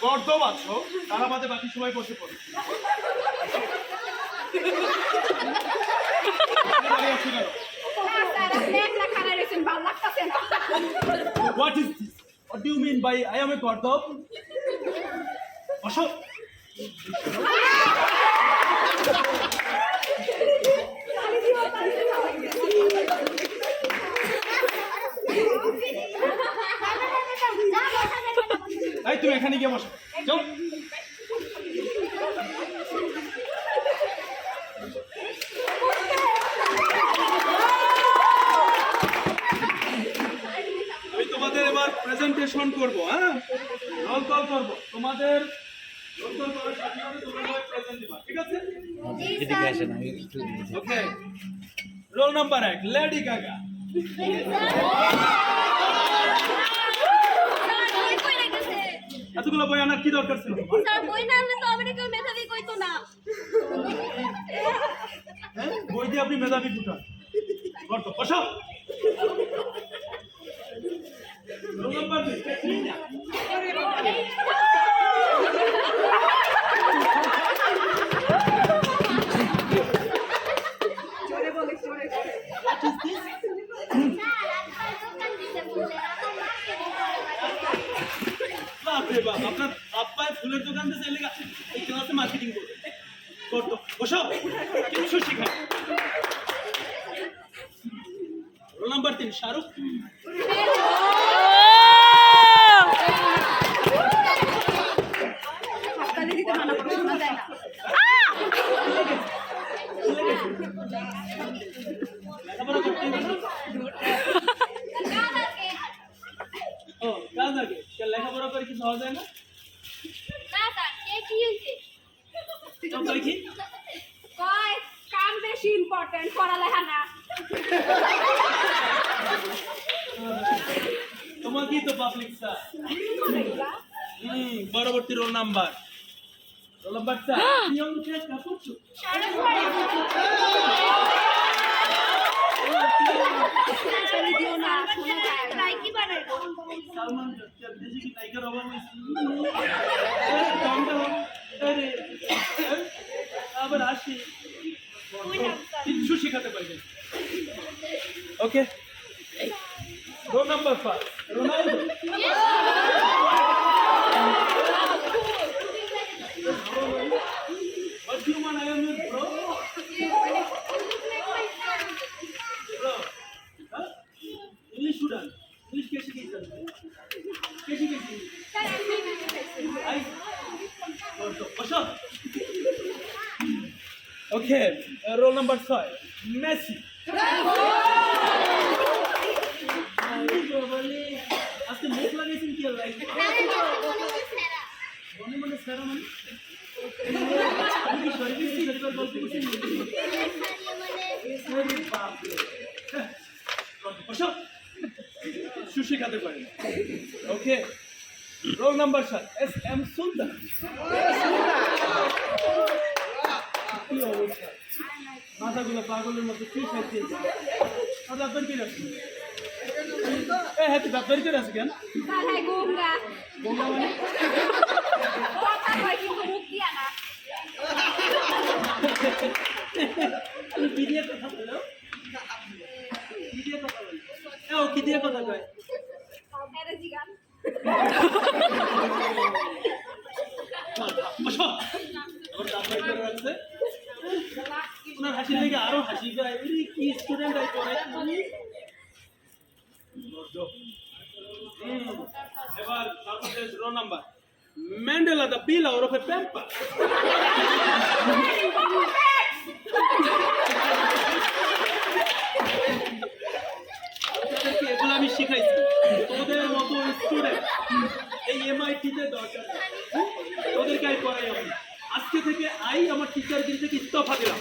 গর্দব আছো তারা বাদে বাকি সবাই বসে পড়ে। What is this? What do you mean by I am a গর্দব? বসো। এই তুমি এখানে গিয়ে বসো। যাও। আমি তোমাদের এবার প্রেজেন্টেশন করব, হ্যাঁ, রোল কল করব। তোমাদের রোল কল করার সাথে সাথে তোমরা প্রেজেন্ট দিবা, ঠিক আছে? এদিকে আসেন, আমি একটু okay. Roll number 1 lady Gaga. এতগুলো বই আনার কি দরকার ছিল? স্যার বই না আনলে তো আমাকে কেউ মেধাবী কইতো না। হ্যাঁ, বই দিয়ে আপনি মেধাবী ফুটান। করতো বসো। Roll number 2 Katrina. জোরে বলে জোরে। বাপরে বাপ, আপনার আব্বা ফুলের দোকান দিয়ে চাইলে এই ক্লাসে মার্কেটিং করবে। করতো বসো, কিছু শিখাই। Roll number 3 Shahrukh. হাততালি দিতে মানা করে শোনা যায় না। লেখাপড়া করতে হবে না? ও কাজ আগে লেখাপড়া করে কি সহজ হয় না? না স্যার কে কি হইছে? কই কি? কয় কাম বেশি ইম্পর্টেন্ট পড়ালেখা না। তোমার কি তো পাবলিক স্যার। পরবর্তী রোল নাম্বার 4 প্রিয়ঙ্কা কাপুর। শাড়ি দিও না শোনা যায় না। কি বানাইবো? সালমান খান দেশে কি টাইগার অভাব হয়েছে? আরে আবার আসি কিছু শেখাতে পারবে। Okay. Roll number 5 Ronaldo. What do you want? I am your bro. Bro. Huh? English student. English कैसे की चलती है? कैसे कैसे? স্যার আমি শিখাইছি। I. Bosho. Okay. Roll number 5 Messi. আজকে মুখ লাগাইছেন কি লাইক? মনে মনে সারা মানে আমি কি সর্ভিস সেক্টর গল্প করছেন? আরে বাপ রে। বসো। সুশি খাতে পারেন। ওকে। রোল নাম্বার 7 SM সুলতান। কি অবস্থা? মাথাগুলো পাগলের মতো কি খাইতেছে? আর আপনার কি রাখছেন? হ্যাঁ দাপ্তারি করে আছে কেন? Sir high Ganga. গঙ্গা মানে? কথা কয় কিন্তু মুখ দিয়া না। তুমি কি দিয়ে কথা বলো? কি দিয়ে কথা বলো? ও কি দিয়ে কথা কয়? এরেজি গান। বসো। ওর দাপ্তারি করে রাখছে। ওনার হাসি লেগে আরো হাসি পায়। কি স্টুডেন্ট আই করে তুমি? এবার সর্বশেষ রোল নাম্বার ম্যান্ডেলা দা পিলা ওরফে প্যাম্পা। এগুলো আমি শিখাইছি। তোদের মতো স্টুডেন্ট এই MIT-তে দরকার। তোদেরকে আই পড়াই আমি। আজকে থেকে আমার টিচার থেকে ইস্তফা দিলাম।